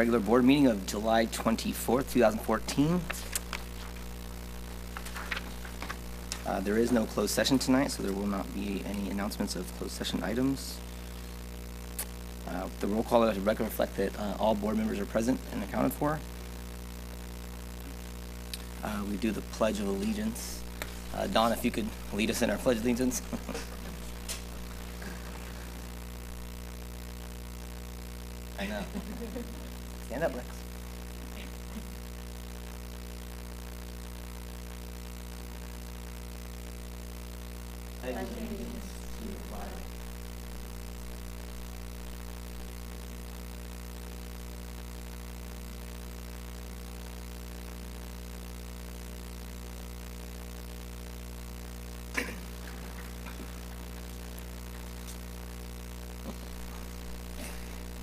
regular board meeting of July 24th, 2014. There is no closed session tonight, so there will not be any announcements of closed session items. The roll call let the record reflect that all board members are present and accounted for. We do the Pledge of Allegiance. Dawn, if you could lead us in our Pledge of Allegiance. I know. Stand up, Lex. Allegiance to the flag.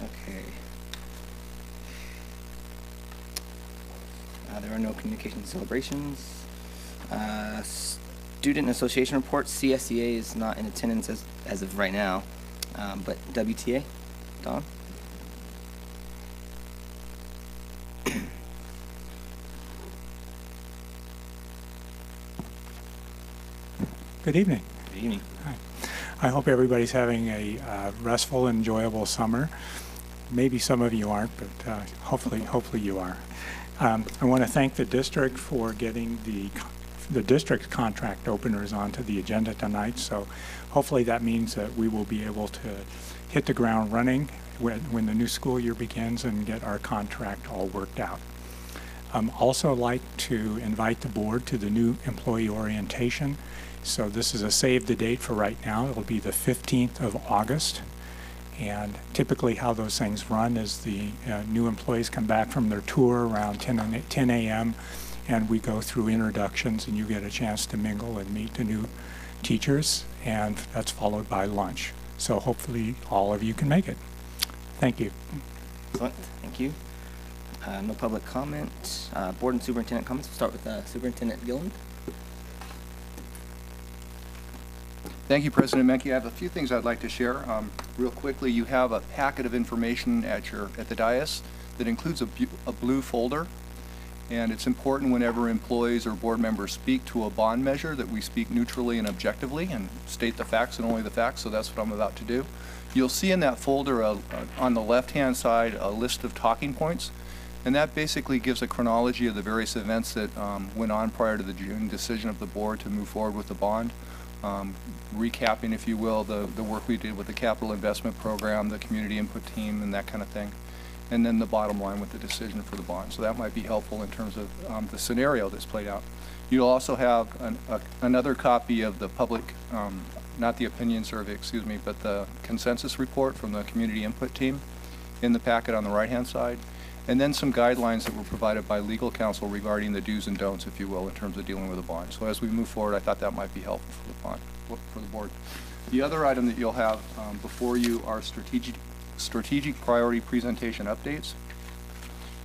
Okay. There are no communication celebrations. Student Association report. CSEA is not in attendance as of right now, but WTA, Don? Good evening. Good evening. Hi. I hope everybody's having a restful, enjoyable summer. Maybe some of you aren't, but hopefully you are. I want to thank the district for getting the district contract openers onto the agenda tonight. So hopefully that means that we will be able to hit the ground running when the new school year begins and get our contract all worked out. Also like to invite the board to the new employee orientation. So this is a save the date for right now. It'll be the 15th of August. And typically how those things run is the new employees come back from their tour around 10 a.m. and we go through introductions and you get a chance to mingle and meet the new teachers, and that's followed by lunch. So hopefully all of you can make it. Thank you. Excellent. Thank you. No public comment. Board and superintendent comments. We'll start with Superintendent Gilland. Thank you, President Menke. I have a few things I'd like to share. Real quickly, you have a packet of information at the dais that includes a blue folder. And it's important whenever employees or board members speak to a bond measure that we speak neutrally and objectively and state the facts and only the facts. So that's what I'm about to do. You'll see in that folder on the left-hand side a list of talking points. And that basically gives a chronology of the various events that went on prior to the June decision of the board to move forward with the bond. Recapping, if you will, the work we did with the capital investment program, the community input team, and that kind of thing. And then the bottom line with the decision for the bond. So that might be helpful in terms of the scenario that's played out. You'll also have another copy of the public, not the opinion survey, excuse me, but the consensus report from the community input team in the packet on the right-hand side. And then some guidelines that were provided by legal counsel regarding the do's and don'ts, if you will, in terms of dealing with a bond. So as we move forward, I thought that might be helpful for the bond, for the board. The other item that you'll have before you are strategic priority presentation updates.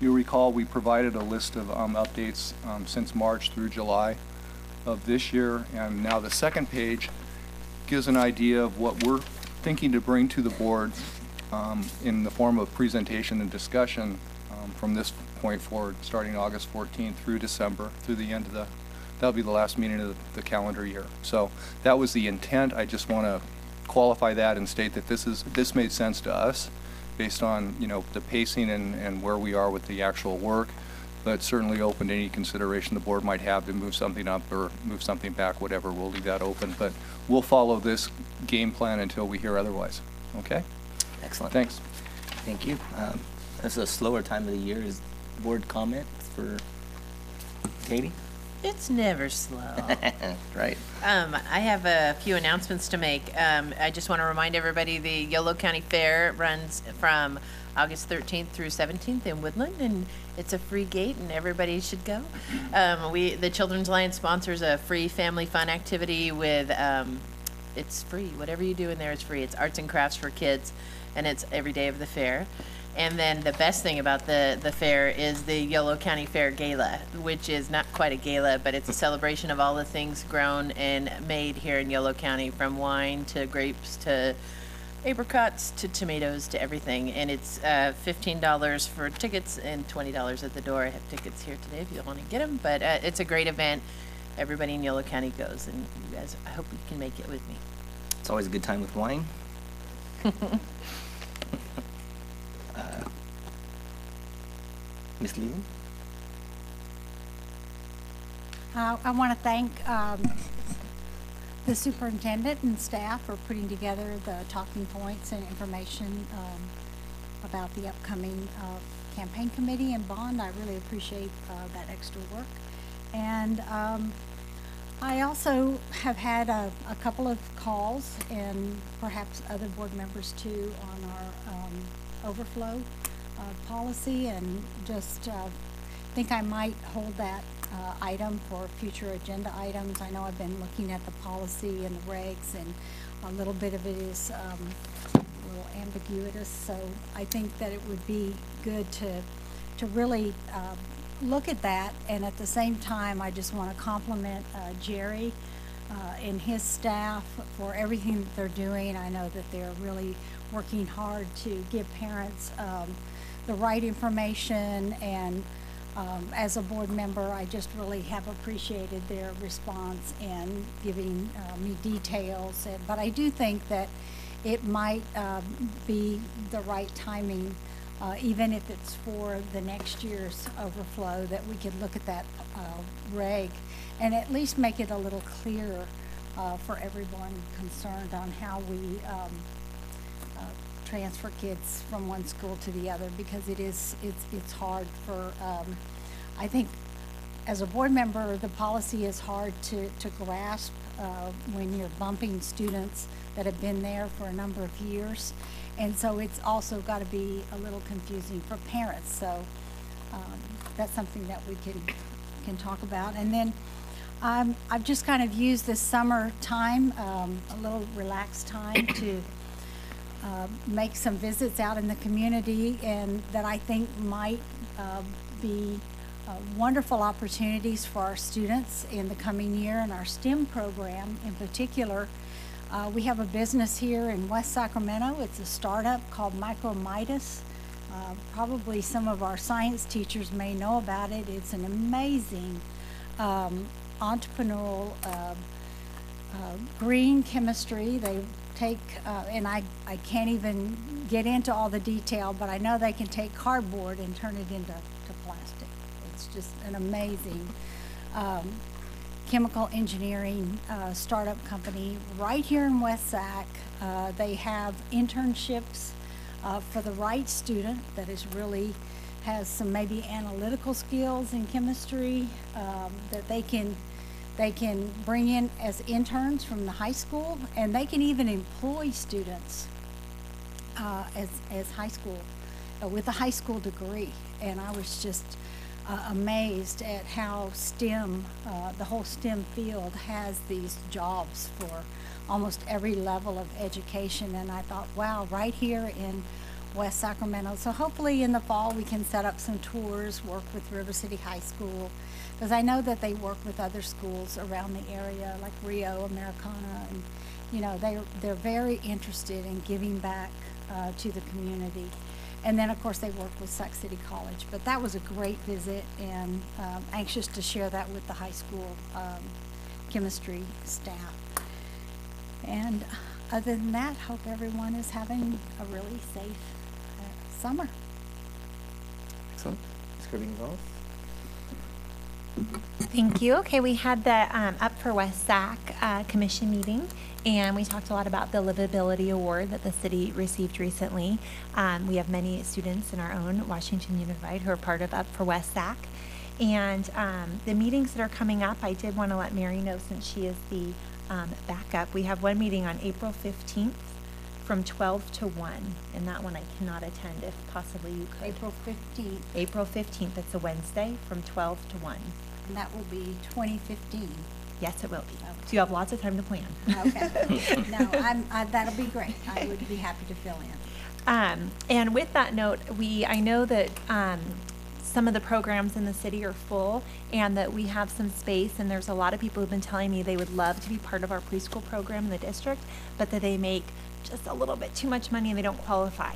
You'll recall we provided a list of updates since March through July of this year, and now the second page gives an idea of what we're thinking to bring to the board in the form of presentation and discussion from this point forward, starting August 14th through December, through the end of that'll be the last meeting of the calendar year. So that was the intent. I just want to qualify that and state that this made sense to us based on the pacing and where we are with the actual work, but certainly open to any consideration the board might have to move something up or move something back, whatever. We'll leave that open, but we'll follow this game plan until we hear otherwise. Okay? Excellent. Thanks. Thank you. This is a slower time of the year. Is board comments for Katie? It's never slow. Right. I have a few announcements to make. I just want to remind everybody the Yolo County Fair runs from August 13th through 17th in Woodland, and it's a free gate and everybody should go. The Children's Alliance sponsors a free family fun activity with, it's free. Whatever you do in there is free. It's arts and crafts for kids, and it's every day of the fair. And then the best thing about the fair is the Yolo County Fair Gala, which is not quite a gala, but it's a celebration of all the things grown and made here in Yolo County, from wine to grapes to apricots to tomatoes to everything, and it's $15 for tickets and $20 at the door. I have tickets here today if you want to get them, but it's a great event. Everybody in Yolo County goes, and you guys, I hope you can make it with me. It's always a good time with wine. Ms. Leland? I want to thank the superintendent and staff for putting together the talking points and information about the upcoming campaign committee and bond. I really appreciate that extra work. And I also have had a couple of calls, and perhaps other board members too, on our overflow policy, and just think I might hold that item for future agenda items. I know I've been looking at the policy and the regs, and a little bit of it is a little ambiguous, so I think that it would be good to really look at that. And at the same time, I just want to compliment Jerry and his staff for everything that they're doing. I know that they're really working hard to give parents the right information, and as a board member, I just really have appreciated their response and giving me details. But I do think that it might be the right timing, even if it's for the next year's overflow, that we could look at that reg and at least make it a little clearer for everyone concerned on how we transfer kids from one school to the other, because it's hard for I think as a board member, the policy is hard to grasp when you're bumping students that have been there for a number of years, and so it's also got to be a little confusing for parents. So that's something that we can talk about. And then I've just kind of used this summer time, a little relaxed time, to make some visits out in the community, and that I think might be wonderful opportunities for our students in the coming year, and our STEM program in particular. We have a business here in West Sacramento. It's a startup called Micromidas. Probably some of our science teachers may know about it. It's an amazing entrepreneurial green chemistry. They take, and I can't even get into all the detail, but I know they can take cardboard and turn it into plastic. It's just an amazing chemical engineering startup company right here in West Sac. They have internships for the right student that is really has some maybe analytical skills in chemistry that they can bring in as interns from the high school, and they can even employ students as high school with a high school degree. And I was just amazed at how STEM, the whole STEM field, has these jobs for almost every level of education. And I thought, wow, right here in West Sacramento. So hopefully in the fall we can set up some tours, work with River City High School, because I know that they work with other schools around the area, like Rio, Americana, and you know, they're very interested in giving back to the community. And then of course they work with Sac City College. But that was a great visit, and anxious to share that with the high school chemistry staff. And other than that, hope everyone is having a really safe summer. Excellent. Ms. Kirby-Gonzalez? Thank you. Okay, we had the Up for West Sac commission meeting, and we talked a lot about the Livability Award that the city received recently. We have many students in our own Washington Unified who are part of Up for West Sac. And the meetings that are coming up, I did want to let Mary know, since she is the backup. We have one meeting on April 15th from 12 to 1, and that one I cannot attend. If possibly you could. April 15th. April 15th, it's a Wednesday, from 12 to 1. And that will be 2015. Yes, it will be. Okay. So you have lots of time to plan. Okay. No, that'll be great. I would be happy to fill in. And with that note, I know that some of the programs in the city are full, and that we have some space, and there's a lot of people who've been telling me they would love to be part of our preschool program in the district, but that they make just a little bit too much money and they don't qualify.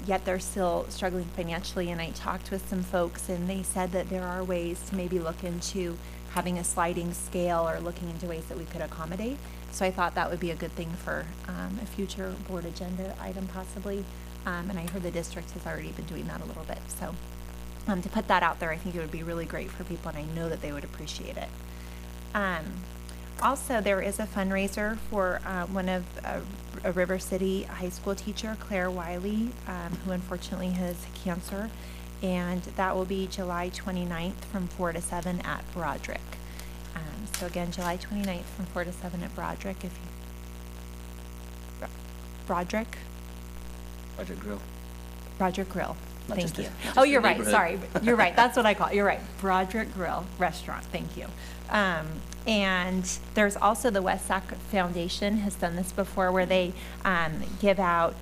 Yet they're still struggling financially. And I talked with some folks and they said that there are ways to maybe look into having a sliding scale or looking into ways that we could accommodate. So I thought that would be a good thing for a future board agenda item possibly. And I heard the district has already been doing that a little bit. So to put that out there, I think it would be really great for people and I know that they would appreciate it. Also, there is a fundraiser for one of a River City high school teacher, Claire Wiley, who unfortunately has cancer. And that will be July 29th from 4 to 7 at Broderick. So again, July 29th from 4 to 7 at Broderick. If you Broderick? Broderick Grill. Broderick Grill. Not Thank just you. the- not just Oh, the you're right. neighborhood. Sorry. You're right. That's what I call it. You're right. Broderick Grill Restaurant. Thank you. And there's also the West Sac Foundation has done this before where they give out,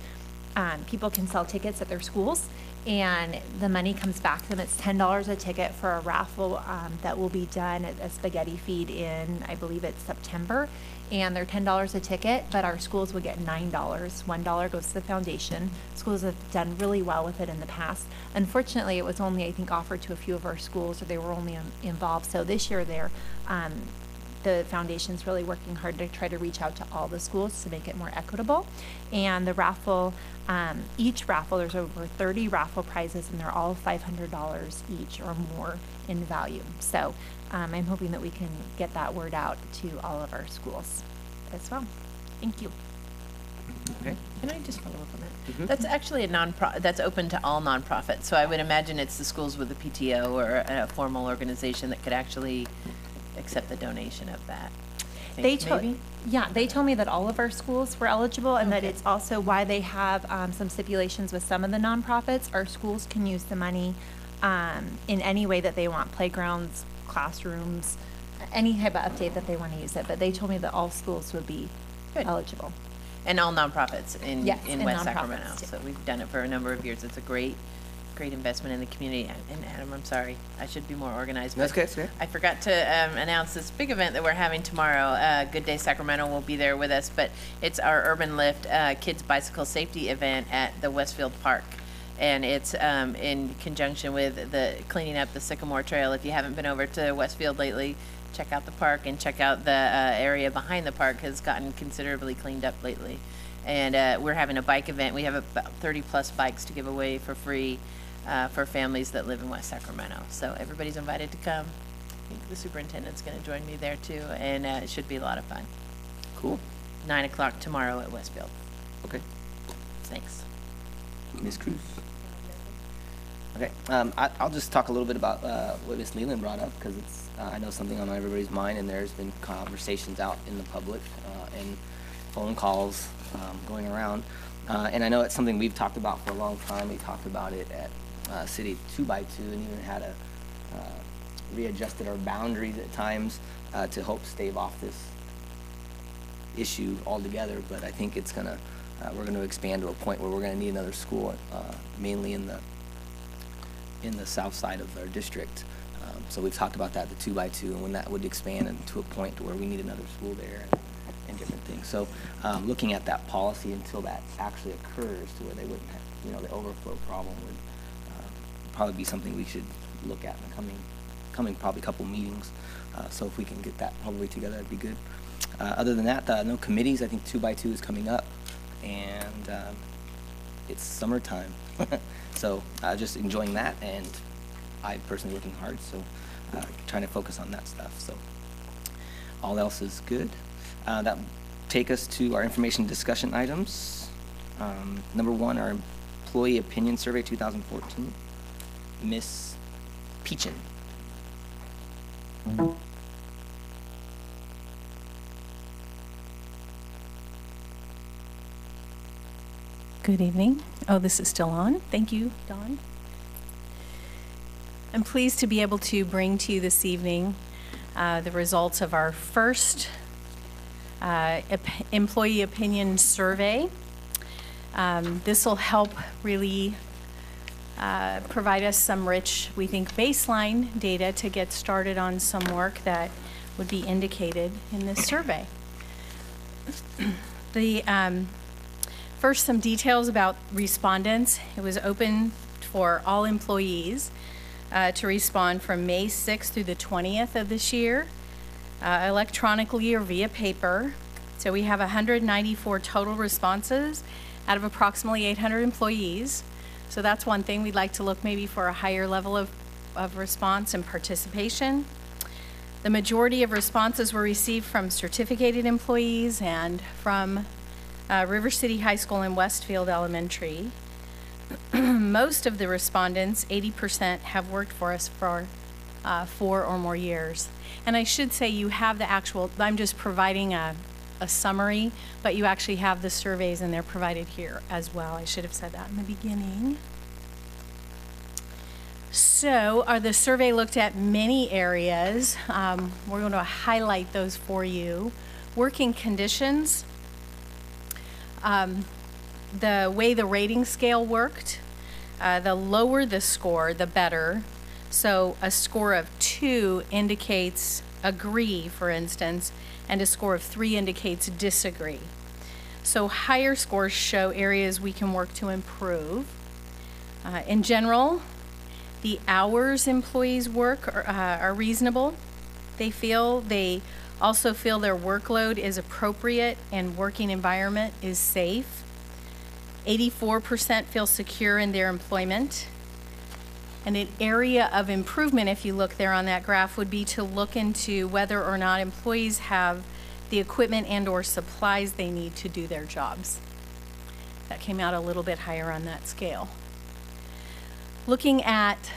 people can sell tickets at their schools and the money comes back to them. It's $10 a ticket for a raffle that will be done at a spaghetti feed in, I believe it's September. And they're $10 a ticket, but our schools would get $9. $1 goes to the foundation. Schools have done really well with it in the past. Unfortunately, it was only, I think, offered to a few of our schools, or they were only involved. So this year, the foundation's really working hard to try to reach out to all the schools to make it more equitable. And the raffle, each raffle, there's over 30 raffle prizes, and they're all $500 each or more in value. So I'm hoping that we can get that word out to all of our schools as well. Thank you. Okay. Can I just follow up on that? Mhm. That's actually that's open to all nonprofits. So I would imagine it's the schools with a PTO or a formal organization that could actually accept the donation of that. I They think told, maybe? yeah, they told me that all of our schools were eligible and that Okay. it's also why they have some stipulations with some of the nonprofits. Our schools can use the money in any way that they want, playgrounds, classrooms, any type of update that they want to use it. But they told me that all schools would be Good. eligible. And all nonprofits in, Yes, in and West nonprofits, Sacramento. too. So we've done it for a number of years. It's a great investment in the community. And Adam, I'm sorry, I should be more organized. That's but okay, that's okay. I forgot to announce this big event that we're having tomorrow. Good Day Sacramento will be there with us, but it's our Urban Lift Kids Bicycle Safety event at the Westfield Park. And it's in conjunction with the cleaning up the Sycamore Trail. If you haven't been over to Westfield lately, check out the park and check out the area behind the park has gotten considerably cleaned up lately. And we're having a bike event. We have about 30 plus bikes to give away for free for families that live in West Sacramento. So everybody's invited to come. I think the superintendent's going to join me there too, and it should be a lot of fun. Cool. 9 o'clock tomorrow at Westfield. Okay. Thanks. Ms. Cruz. Okay. I'll just talk a little bit about what Ms. Leland brought up because it's I know something on everybody's mind, and there's been conversations out in the public and phone calls going around. And I know it's something we've talked about for a long time. We talked about it at City 2x2 and even had readjusted our boundaries at times to hope stave off this issue altogether. But I think it's gonna we're going to expand to a point where we're going to need another school, mainly in the south side of our district. So we've talked about that, the 2x2, and when that would expand into a point where we need another school there and different things. So looking at that policy until that actually occurs to where they wouldn't have, the overflow problem would probably be something we should look at in the coming probably couple meetings. So if we can get that probably together, that'd be good. Other than that, no committees. I think 2x2 is coming up, and it's summertime. So just enjoying that, and I personally working hard, so trying to focus on that stuff. So all else is good. That take us to our information discussion items. Number 1, our employee opinion survey 2014. Miss Peachin. Good evening. Oh, this is still on. Thank you, Dawn. I'm pleased to be able to bring to you this evening the results of our first employee opinion survey. This will help really provide us some rich, we think, baseline data to get started on some work that would be indicated in this survey. First, some details about respondents. It was open for all employees to respond from May 6th through the 20th of this year, electronically or via paper. So we have 194 total responses out of approximately 800 employees. So that's one thing. We'd like to look maybe for a higher level of response and participation. The majority of responses were received from certificated employees and from River City High School and Westfield Elementary. Most of the respondents, 80%, have worked for us for 4 or more years. And I should say you have the actual, I'm just providing a summary, but you actually have the surveys and they're provided here as well. I should have said that in the beginning. So the survey looked at many areas. We're going to highlight those for you. Working conditions. The way the rating scale worked, the lower the score, the better. So a score of 2 indicates agree, for instance, and a score of 3 indicates disagree. So higher scores show areas we can work to improve. In general, the hours employees work are reasonable. They also feel their workload is appropriate and working environment is safe. 84% feel secure in their employment. And an area of improvement, if you look there on that graph, would be to look into whether or not employees have the equipment and/or supplies they need to do their jobs. That came out a little bit higher on that scale. Looking at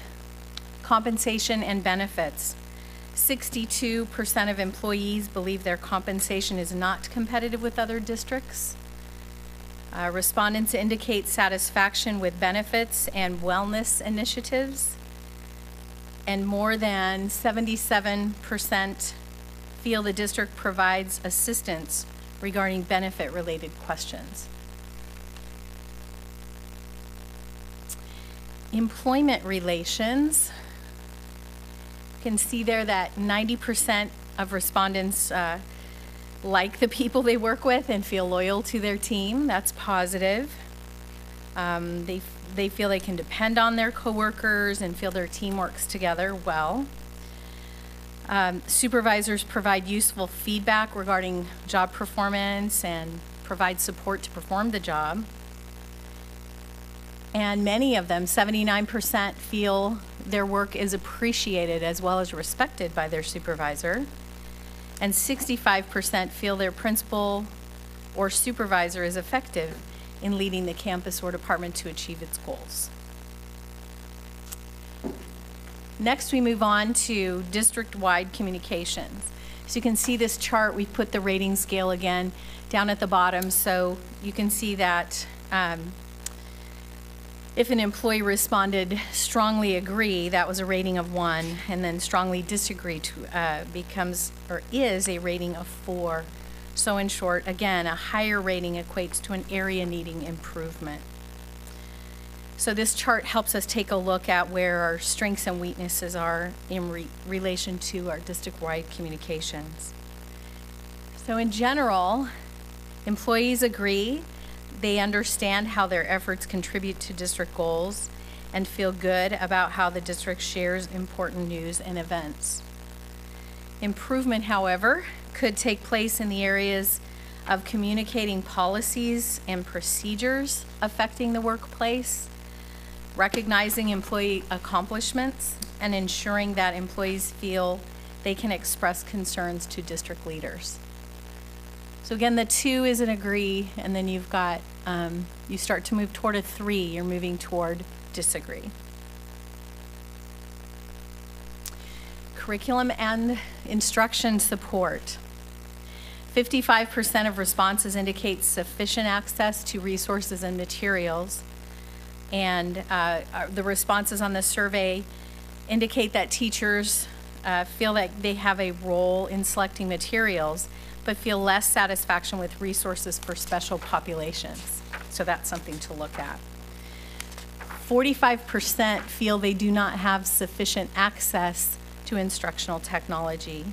compensation and benefits, 62% of employees believe their compensation is not competitive with other districts. Respondents indicate satisfaction with benefits and wellness initiatives, and more than 77% feel the district provides assistance regarding benefit-related questions. Employment relations. You can see there that 90% of respondents like the people they work with and feel loyal to their team. That's positive. They feel they can depend on their coworkers and feel their team works together well. Supervisors provide useful feedback regarding job performance and provide support to perform the job. And many of them, 79%, feel their work is appreciated as well as respected by their supervisor. And 65% feel their principal or supervisor is effective in leading the campus or department to achieve its goals. Next, we move on to district-wide communications. So you can see this chart, we put the rating scale again down at the bottom, so you can see that if an employee responded strongly agree, that was a rating of 1, and then strongly disagree becomes or is a rating of 4. So in short, again, a higher rating equates to an area needing improvement. So this chart helps us take a look at where our strengths and weaknesses are in relation to our district-wide communications. So in general, employees agree. They understand how their efforts contribute to district goals and feel good about how the district shares important news and events. Improvement, however, could take place in the areas of communicating policies and procedures affecting the workplace, recognizing employee accomplishments, and ensuring that employees feel they can express concerns to district leaders. So again, the 2 is an agree, and then you've got, you start to move toward a 3, you're moving toward disagree. Curriculum and instruction support. 55% of responses indicate sufficient access to resources and materials. And the responses on the survey indicate that teachers feel that they have a role in selecting materials, but feel less satisfaction with resources for special populations. So that's something to look at. 45% feel they do not have sufficient access to instructional technology.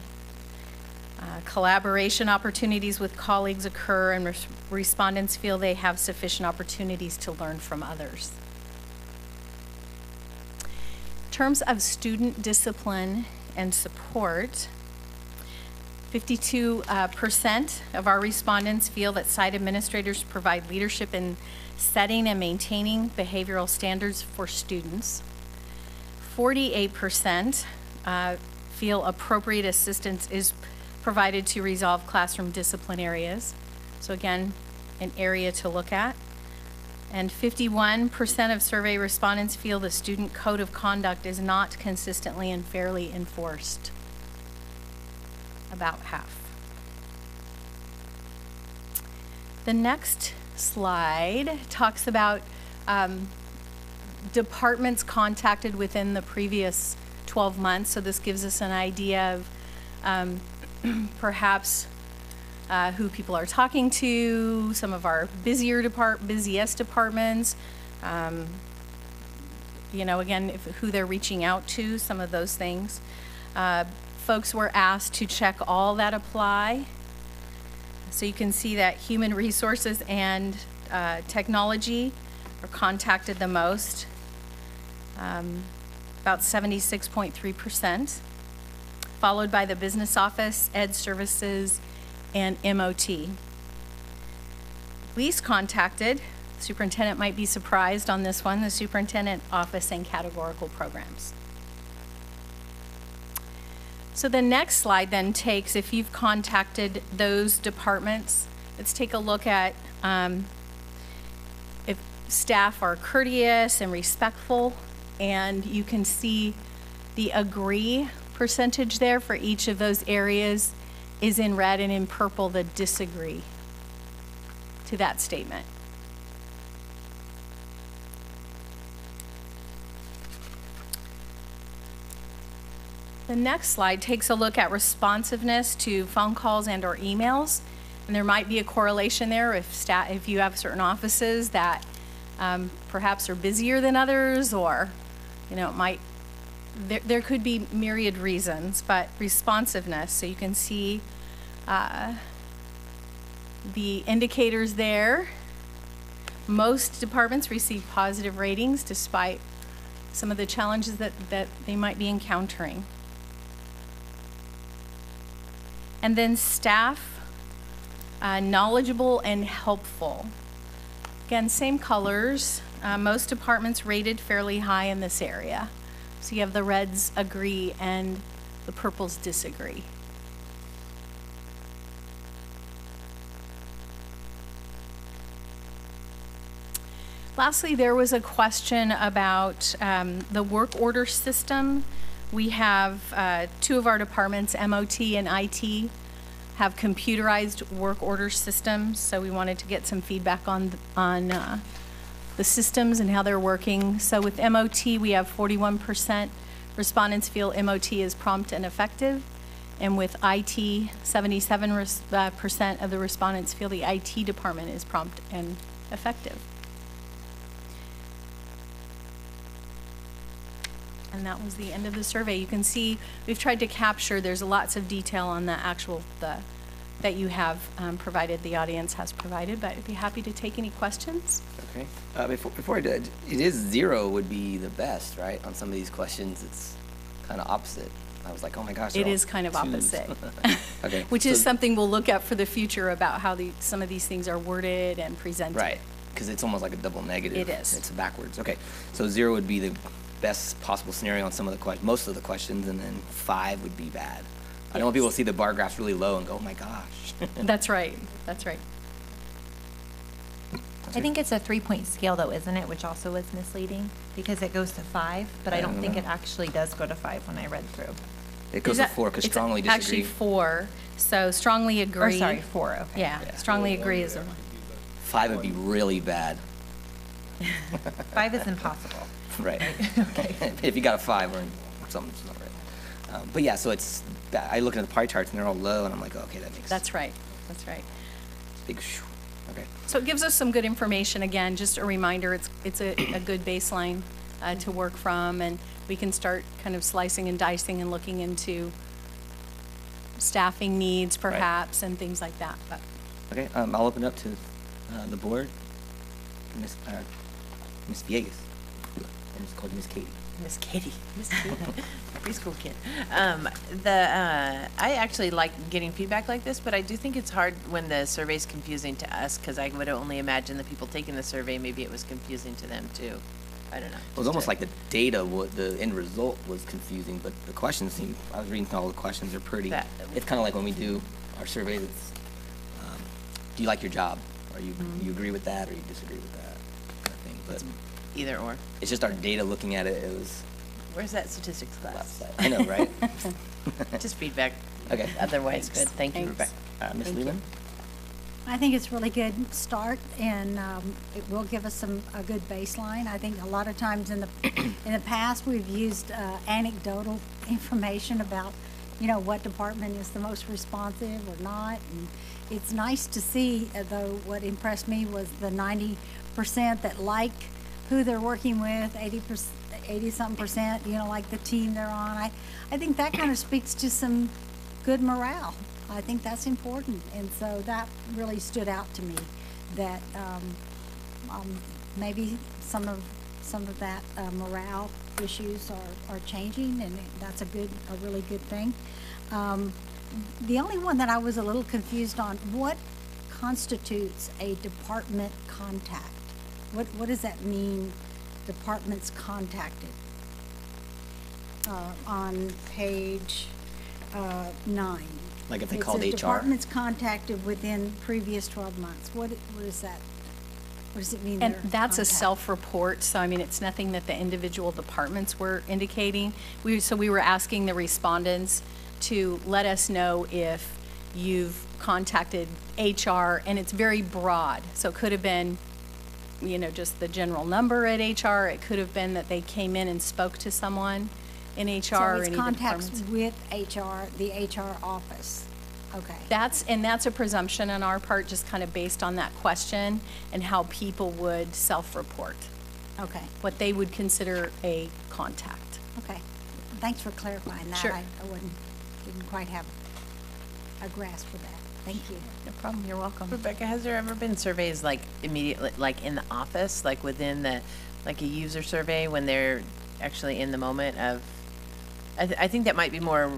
Collaboration opportunities with colleagues occur, and respondents feel they have sufficient opportunities to learn from others. In terms of student discipline and support, 52% of our respondents feel that site administrators provide leadership in setting and maintaining behavioral standards for students. 48% feel appropriate assistance is provided to resolve classroom discipline areas. So again, an area to look at. And 51% of survey respondents feel the student code of conduct is not consistently and fairly enforced. About half. The next slide talks about departments contacted within the previous 12 months. So this gives us an idea of perhaps who people are talking to, some of our busiest departments, you know, again, who they're reaching out to, some of those things. Folks were asked to check all that apply. So you can see that human resources and technology are contacted the most, about 76.3%, followed by the business office, ed services, and MOT. Least contacted, superintendent might be surprised on this one, the superintendent office and categorical programs. So the next slide then takes, if you've contacted those departments, let's take a look at if staff are courteous and respectful, and you can see the agree percentage there for each of those areas is in red, and in purple the disagree to that statement. The next slide takes a look at responsiveness to phone calls and or emails, and there might be a correlation there if you have certain offices that perhaps are busier than others, or you know, it might, there could be myriad reasons, but responsiveness, so you can see the indicators there. Most departments receive positive ratings despite some of the challenges that they might be encountering. And then staff, knowledgeable and helpful. Again, same colors. Most departments rated fairly high in this area. So you have the reds agree and the purples disagree. Lastly, there was a question about the work order system. We have two of our departments, MOT and IT, have computerized work order systems, so we wanted to get some feedback on the systems and how they're working. So with MOT, we have 41% respondents feel MOT is prompt and effective, and with IT, 77% of the respondents feel the IT department is prompt and effective. And that was the end of the survey. You can see we've tried to capture, there's lots of detail on the actual, that you have provided, the audience has provided, but I'd be happy to take any questions. Okay. Before I do, it is 0 would be the best, right? On some of these questions, it's kind of opposite. I was like, oh my gosh. It is kind of opposite. Okay. Which is something we'll look at for the future about how some of these things are worded and presented. Right. Because it's almost like a double negative. It is. It's backwards. Okay. So 0 would be the best possible scenario on some of the most of the questions, and then 5 would be bad. I don't want people to see the bar graphs really low and go, oh my gosh. That's right. That's right. I think it's a 3-point scale though, isn't it? Which also was misleading because it goes to 5, but I don't think it actually does go to 5 when I read through. It goes to 4 because strongly disagree. Actually 4. So strongly agree. Or sorry, 4. Okay. Yeah. Strongly agree is a 5 would be really bad. 5 is impossible. Right. Okay. If you got a 5 or something's not right. But yeah, so it's, I look at the pie charts and they're all low and I'm like, oh, okay, that makes sense. That's right. That's right. Big shoo. Okay. So it gives us some good information. Again, just a reminder, it's a good baseline to work from, and we can start kind of slicing and dicing and looking into staffing needs perhaps and things like that. But Okay, I'll open up to the board. Miss Villegas. I just called you Miss Katie. Miss Katie, preschool kid. I actually like getting feedback like this, but I do think it's hard when the survey's confusing to us, because I would only imagine the people taking the survey, maybe it was confusing to them too. I don't know. It was almost like the data, the end result was confusing, but the questions seem, I was reading through all the questions, are pretty, it's kind of like when we do our surveys, it's, do you like your job? Or you agree with that, or you disagree with that kind of thing, but Either or. it's just our data looking at it, it was Where's that statistics class? last side. I know, right? Just feedback. Okay. Otherwise, good. Thank you, Thanks. Rebecca. Ms. Thank you. Leland? I think it's a really good start, and it will give us a good baseline. I think a lot of times in the past, we've used anecdotal information about, what department is the most responsive or not. And it's nice to see, though, what impressed me was the 90% that like who they're working with, 80-something%, like the team they're on. I think that kind of speaks to some good morale. I think that's important, and so that really stood out to me, that maybe some of that morale issues are changing, and that's a really good thing. The only one that I was a little confused on, what constitutes a department contact? What does that mean, departments contacted? On page 9. Like if they It called says HR? departments contacted within previous 12 months. What is that? What does it mean? And they're that's a contacted? self-report, so I mean, it's nothing that the individual departments were indicating. So we were asking the respondents to let us know if you've contacted HR, and it's very broad. So it could have been, just the general number at HR. It could have been that they came in and spoke to someone in HR So or it's any of the contacts departments. with HR, the HR office. Okay. That's a presumption on our part, just kind of based on that question and how people would self-report, Okay. what they would consider a contact. Okay. Thanks for clarifying that. Sure. I didn't quite have a grasp for that. Thank you. No problem, you're welcome. Rebecca, has there ever been surveys like immediately, like in the office, like within like a user survey when they're actually in the moment of, I think that might be more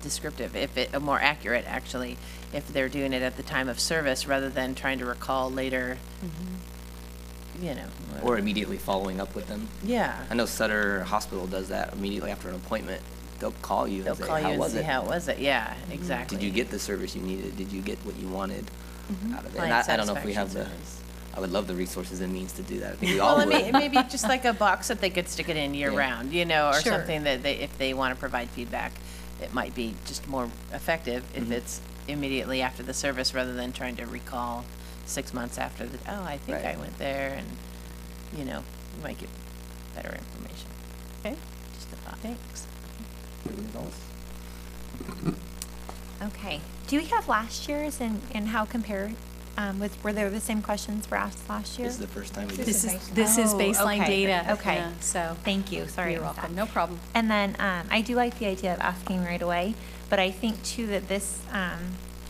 descriptive, more accurate actually, if they're doing it at the time of service rather than trying to recall later, Or immediately following up with them? Yeah. I know Sutter Hospital does that immediately after an appointment. They'll call you They'll and say, call you how and was see it? how it was. Yeah, exactly. Did you get the service you needed? Did you get what you wanted out of it? And Client I don't know if we have satisfaction surveys. I would love the resources and means to do that. I think we all Well, I would. mean, maybe just like a box that they could stick it in year Yeah. round, or Sure. something that if they want to provide feedback, it might be just more effective if it's immediately after the service rather than trying to recall 6 months after I think Right. I went there, and, you might get better information. Okay, Just a thought. thanks. Okay. Do we have last year's and how compared? Were there the same questions were asked last year? This is the first time we did This it. is Oh, baseline okay. data. Okay. Yeah, so. Thank you. Sorry. You're I missed welcome, that. no problem. And then I do like the idea of asking right away, but I think too that this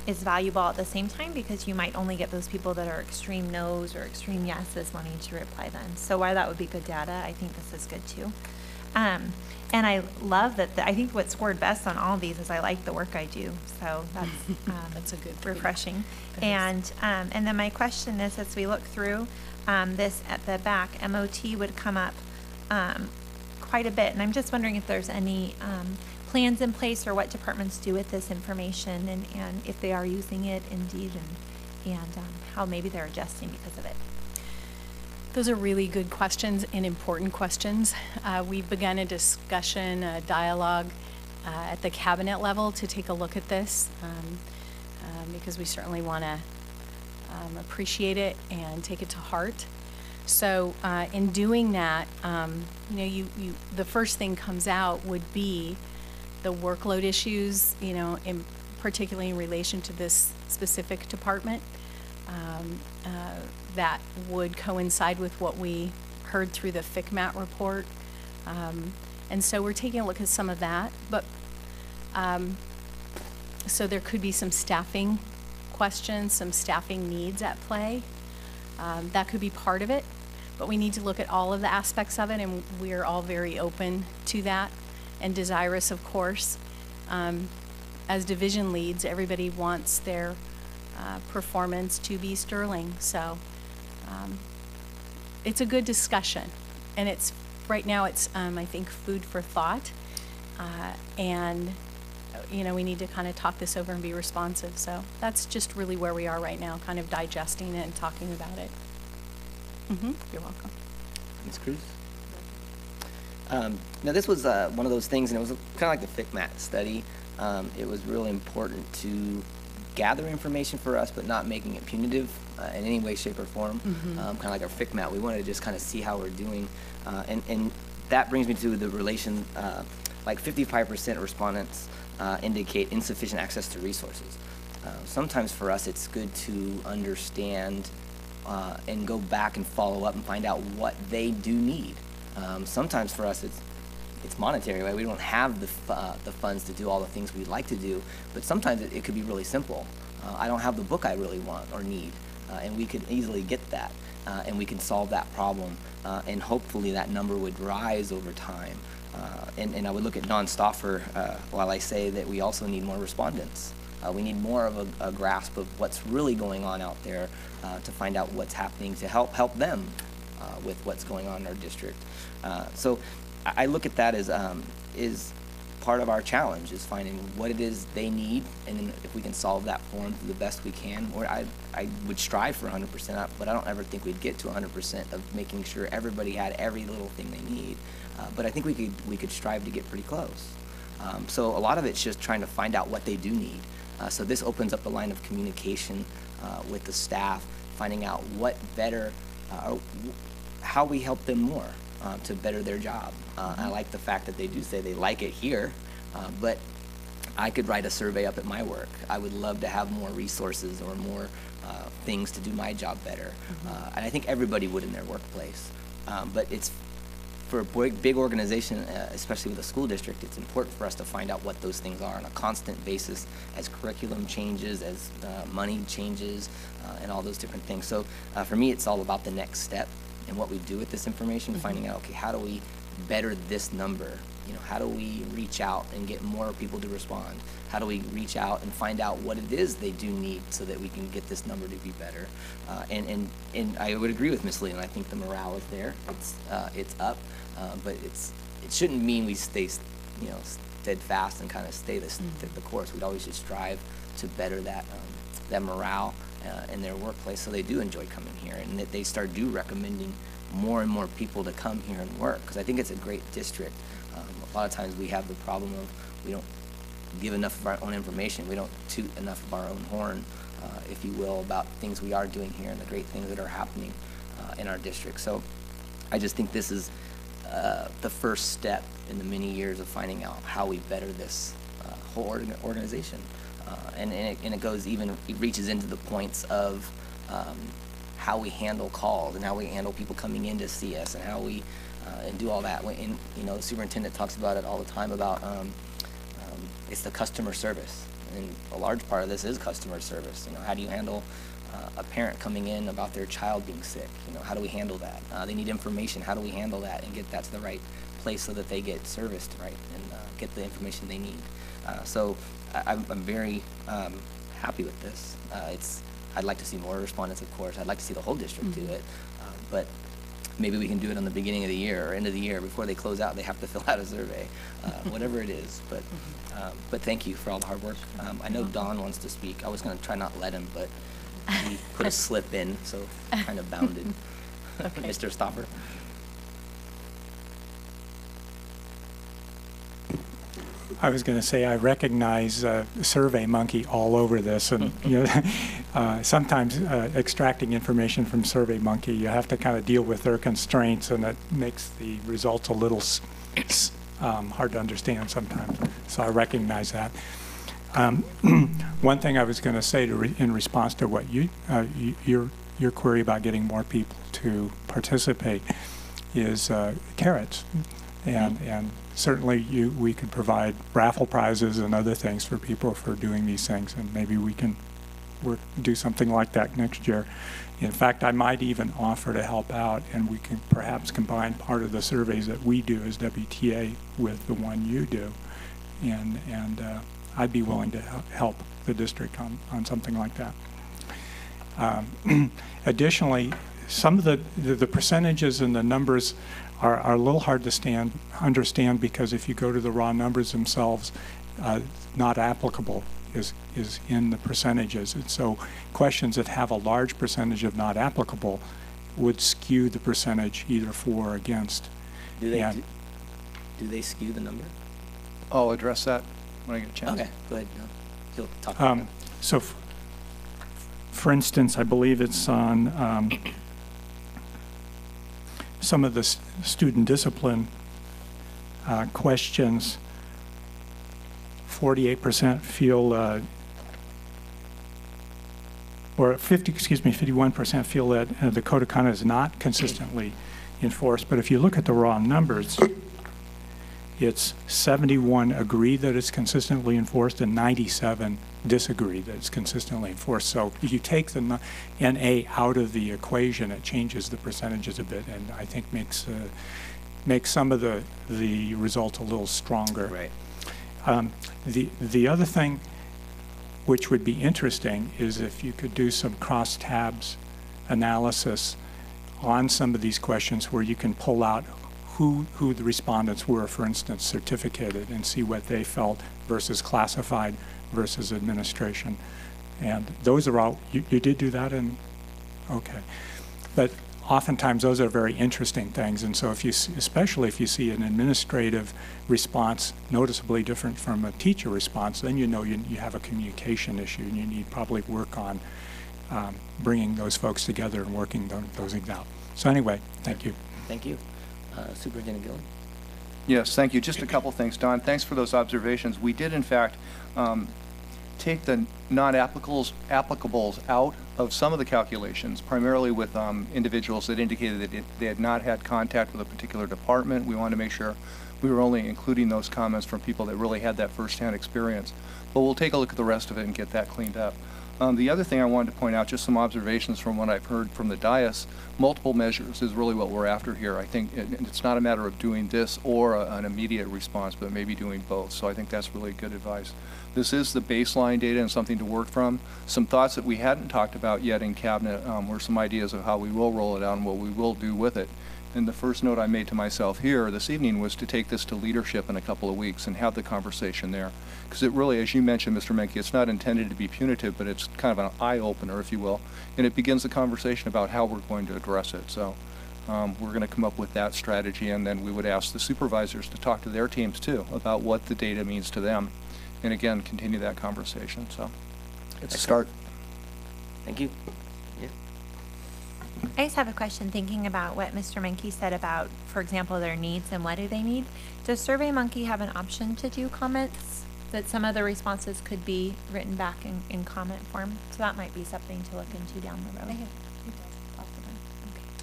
is valuable at the same time because you might only get those people that are extreme no's or extreme yeses wanting to reply then. So while that would be good data, I think this is good too. And I love that, I think what scored best on all of these is I like the work I do. So that's, That's a good refreshing. It is. And then my question is, as we look through this at the back, MOT would come up quite a bit. And I'm just wondering if there's any plans in place or what departments do with this information and if they are using it indeed and how maybe they're adjusting because of it. Those are really good questions and important questions. We've begun a discussion, a dialogue at the cabinet level to take a look at this because we certainly want to appreciate it and take it to heart. So in doing that, the first thing comes out would be the workload issues, particularly in relation to this specific department. That would coincide with what we heard through the FCMAT report. And so we're taking a look at some of that. But So there could be some staffing questions, some staffing needs at play. That could be part of it, but we need to look at all of the aspects of it, and we're all very open to that and desirous, of course. As division leads, everybody wants their performance to be sterling. So it's a good discussion, and it's right now it's I think food for thought, and we need to kind of talk this over and be responsive. So that's just really where we are right now, kind of digesting it and talking about it. You're welcome. Ms. Cruz? Now this was one of those things, and it was kind of like the FICMAT study. It was really important to gather information for us, but not making it punitive in any way, shape, or form. Kind of like our FICMAT. We wanted to just kind of see how we're doing. And that brings me to the relation, like 55% of respondents indicate insufficient access to resources. Sometimes for us, it's good to understand and go back and follow up and find out what they do need. Sometimes for us, it's monetary, right? We don't have the funds to do all the things we'd like to do, but sometimes it could be really simple. I don't have the book I really want or need, and we could easily get that, and we can solve that problem, and hopefully that number would rise over time. And I would look at Don Stauffer while I say that we also need more respondents. We need more of a grasp of what's really going on out there to find out what's happening to help them with what's going on in our district. So I look at that as is part of our challenge, is finding what it is they need, and then if we can solve that for them the best we can. Or I would strive for 100%, but I don't ever think we'd get to 100% of making sure everybody had every little thing they need. But I think we could strive to get pretty close. So a lot of it's just trying to find out what they do need. So this opens up a line of communication with the staff, finding out what better, how we help them more to better their job. I like the fact that they do say they like it here, but I could write a survey up at my work. I would love to have more resources or more things to do my job better. And I think everybody would in their workplace. But it's, for a big organization, especially with a school district, it's important for us to find out what those things are on a constant basis as curriculum changes, as money changes, and all those different things. So for me, it's all about the next step and what we do with this information, finding out, okay, how do we better this number? How do we reach out and get more people to respond? How do we reach out and find out what it is they do need so that we can get this number to be better? And I would agree with Ms. Leland. I think the morale is there. It's up, but it shouldn't mean we stay, steadfast and kind of stay the course. We'd always just strive to better that morale in their workplace, so they do enjoy coming here, and that they start recommending more and more people to come here and work, because I think it's a great district. A lot of times we have the problem of we don't give enough of our own information. We don't toot enough of our own horn, if you will, about things we are doing here and the great things that are happening in our district. So I just think this is the first step in the many years of finding out how we better this whole organization. And it reaches into the points of how we handle calls and how we handle people coming in to see us, and how we and do all that. And the superintendent talks about it all the time about it's the customer service, and a large part of this is customer service. How do you handle a parent coming in about their child being sick? How do we handle that? They need information. How do we handle that and get that to the right place so that they get serviced right and get the information they need? So I'm very happy with this. I'd like to see more respondents, of course. I'd like to see the whole district do it, but maybe we can do it on the beginning of the year or end of the year before they close out. They have to fill out a survey, whatever it is. But thank you for all the hard work. I know Don wants to speak. I was going to try not let him, but he put a slip in, so kind of bounded. Okay. Mr. Stopper. I was going to say I recognize Survey Monkey all over this, and sometimes extracting information from Survey Monkey, you have to kind of deal with their constraints, and it makes the results a little hard to understand sometimes. So I recognize that. One thing I was going to say in response to what your query about getting more people to participate is carrots. And certainly we could provide raffle prizes and other things for people for doing these things, and maybe we can do something like that next year. In fact, I might even offer to help out, and we can perhaps combine part of the surveys that we do as WTA with the one you do, and I'd be willing to help the district on something like that. Additionally, some of the percentages and the numbers are a little hard to understand, because if you go to the raw numbers themselves, not applicable is in the percentages. And so questions that have a large percentage of not applicable would skew the percentage either for or against. Do they skew the number? I'll address that when I get a chance. Okay, go ahead. No, you'll talk about it. So for instance, I believe it's on some of the student discipline questions. 48% feel, or 51% feel that the code of conduct is not consistently enforced. But if you look at the raw numbers, it's 71 agree that it's consistently enforced and 97 disagree that it's consistently enforced. So if you take the NA out of the equation, it changes the percentages a bit, and I think makes some of the results a little stronger. Right. The other thing which would be interesting is if you could do some cross-tabs analysis on some of these questions where you can pull out who the respondents were, for instance, certificated, and see what they felt versus classified versus administration. And those are all, you did do that, and okay. But oftentimes those are very interesting things, and so if you, especially if you see an administrative response noticeably different from a teacher response, then you know you have a communication issue, and you need probably work on bringing those folks together and working those things out. So anyway, thank you. Thank you. Superintendent Gillen. Yes, thank you. Just a couple things, Don. Thanks for those observations. We did, in fact, take the non-applicables out of some of the calculations, primarily with individuals that indicated that they had not had contact with a particular department. We wanted to make sure we were only including those comments from people that really had that firsthand experience. But we'll take a look at the rest of it and get that cleaned up. The other thing I wanted to point out, just some observations from what I've heard from the dais, multiple measures is really what we're after here. I think it's not a matter of doing this or an immediate response, but maybe doing both. So I think that's really good advice. This is the baseline data and something to work from. Some thoughts that we hadn't talked about yet in cabinet were some ideas of how we will roll it out and what we will do with it. And the first note I made to myself here this evening was to take this to leadership in a couple of weeks and have the conversation there. Because it really, as you mentioned, Mr. Menke, it's not intended to be punitive, but it's kind of an eye-opener, if you will. And it begins the conversation about how we're going to address it. So we're going to come up with that strategy, and then we would ask the supervisors to talk to their teams, too, about what the data means to them. And again, continue that conversation. So it's a start. Thank you. Yeah. I just have a question thinking about what Mr. Menke said about, for example, their needs and what do they need. Does SurveyMonkey have an option to do comments? That some of the responses could be written back in comment form? So that might be something to look into down the road.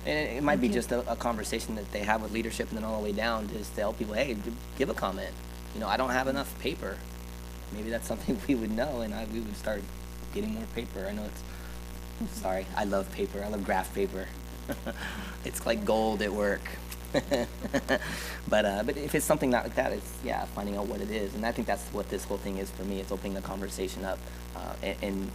And it might be just a conversation that they have with leadership and then all the way down just to tell people, hey, give a comment. You know, I don't have enough paper. Maybe that's something we would know, and we would start getting more paper. I know it's, sorry, I love paper. I love graph paper. It's like gold at work. But if it's something like that, it's, yeah, finding out what it is. And I think that's what this whole thing is for me. It's opening the conversation up and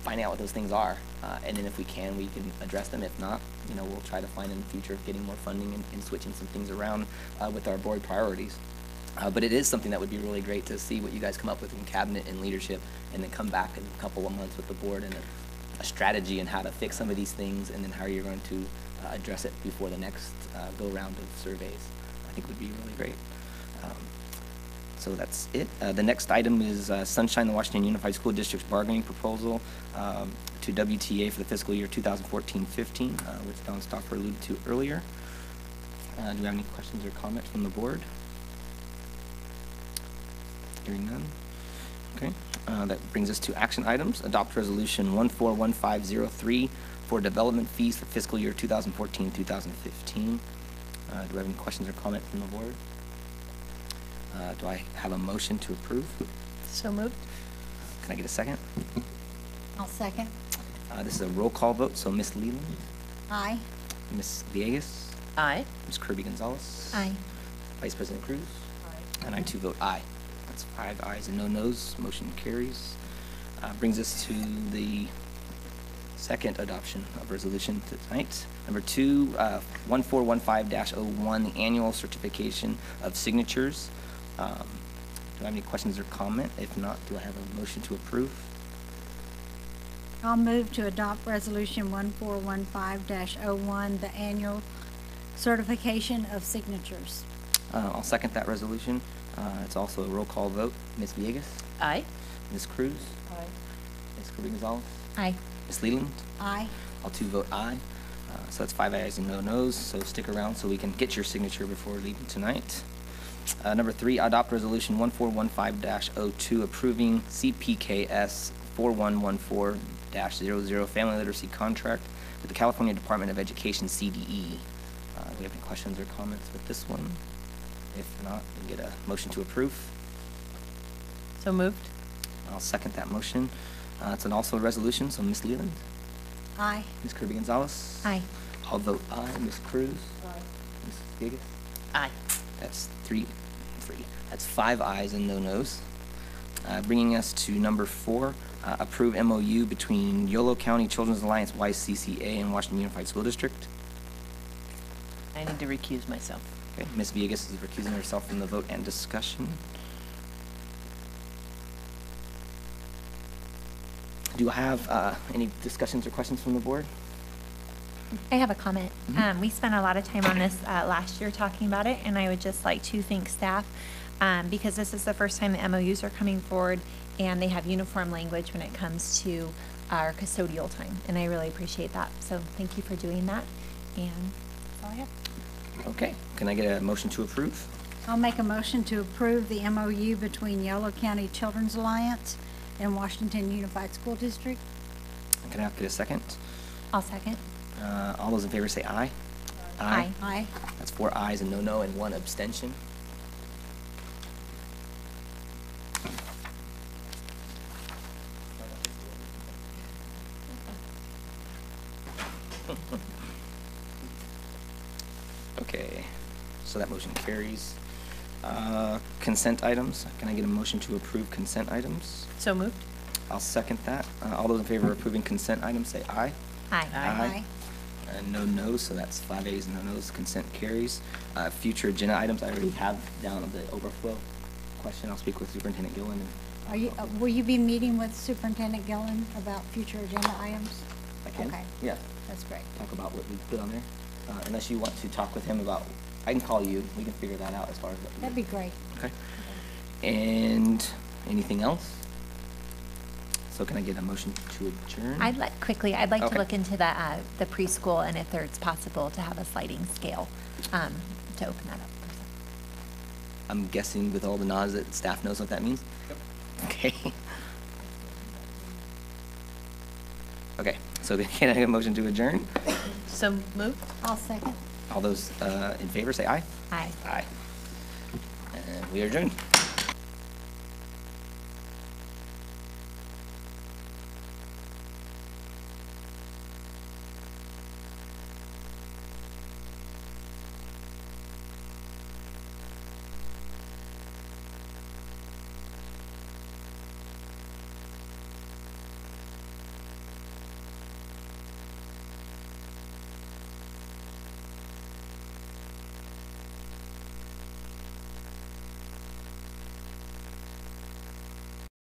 finding out what those things are. And then if we can address them. If not, you know, we'll try to find in the future getting more funding and switching some things around with our board priorities. But it is something that would be really great to see what you guys come up with in cabinet and leadership, and then come back in a couple of months with the board and a strategy on how to fix some of these things, and then how you're going to address it before the next go round of surveys. I think would be really great. So that's it. The next item is Sunshine the Washington Unified School District's bargaining proposal to WTA for the fiscal year 2014-15, which Don Stoffer alluded to earlier. Do we have any questions or comments from the board? Hearing none. Okay. That brings us to action items. Adopt Resolution 141503 for development fees for fiscal year 2014-2015. Do we have any questions or comments from the board? Do I have a motion to approve? So moved. Can I get a second? I'll second. This is a roll call vote, so Ms. Leland, Aye. Ms. Villegas, Aye. Ms. Kirby Gonzalez. Aye. Vice President Cruz. And I too vote aye. That's 5 ayes and no noes. Motion carries. Brings us to the second adoption of resolution tonight. Number 2, 1415-01, the annual certification of signatures. Do I have any questions or comment? If not, do I have a motion to approve? I'll move to adopt Resolution 1415-01, the annual certification of signatures. I'll second that resolution. It's also a roll call vote. Ms. Villegas, Aye. Ms. Cruz, Ms. Kirby Gonzalez, Aye. Ms. Leland. Aye. I'll too vote aye. So that's 5 ayes and no noes, so stick around so we can get your signature before leaving tonight. Number 3, adopt resolution 1415-02, approving CPKS 4114-00 family literacy contract with the California Department of Education, CDE. Do we have any questions or comments with this one? If not, we get a motion to approve. So moved. I'll second that motion. It's also a resolution, so Ms. Leland, Aye. Ms. Kirby Gonzalez. Aye. I'll vote aye. Ms. Cruz. Ms. Villegas. Aye. That's 3. That's 5 ayes and no noes. Bringing us to number 4, approve MOU between Yolo County Children's Alliance, YCCA, and Washington Unified School District. I need to recuse myself. Okay, Ms. Villegas is recusing herself from the vote and discussion. Do I have any discussions or questions from the board? I have a comment. We spent a lot of time on this last year talking about it, and I would just like to thank staff because this is the first time the MOUs are coming forward, and they have uniform language when it comes to our custodial time, and I really appreciate that. So thank you for doing that, and that's all I have. Okay, can I get a motion to approve? I'll make a motion to approve the MOU between Yolo County Children's Alliance and Washington Unified School District. Can I get a second? I'll second. All those in favor say aye. Aye. Aye. That's 4 ayes and no and 1 abstention. Okay, so that motion carries. Consent items. Can I get a motion to approve consent items? So moved. I'll second that. All those in favor of approving consent items say aye. Aye. Aye. And no no's, so that's 5 ayes and no no's. Consent carries. Future agenda items, I already have down the overflow question. I'll speak with Superintendent Gillen. Will you be meeting with Superintendent Gillen about future agenda items? I can? Okay. Yeah. That's great. Talk about what we put on there. Unless you want to talk with him about, I can call you. We can figure that out as far as what we That'd be great. Okay. And anything else? So can I get a motion to adjourn? I'd like Okay. to look into the preschool and if it's possible to have a sliding scale to open that up. I'm guessing with all the nods that staff knows what that means? Yep. Okay. Okay, so can I get a motion to adjourn? So moved. I'll second. All those in favor say aye. Aye. Aye. And we are adjourned.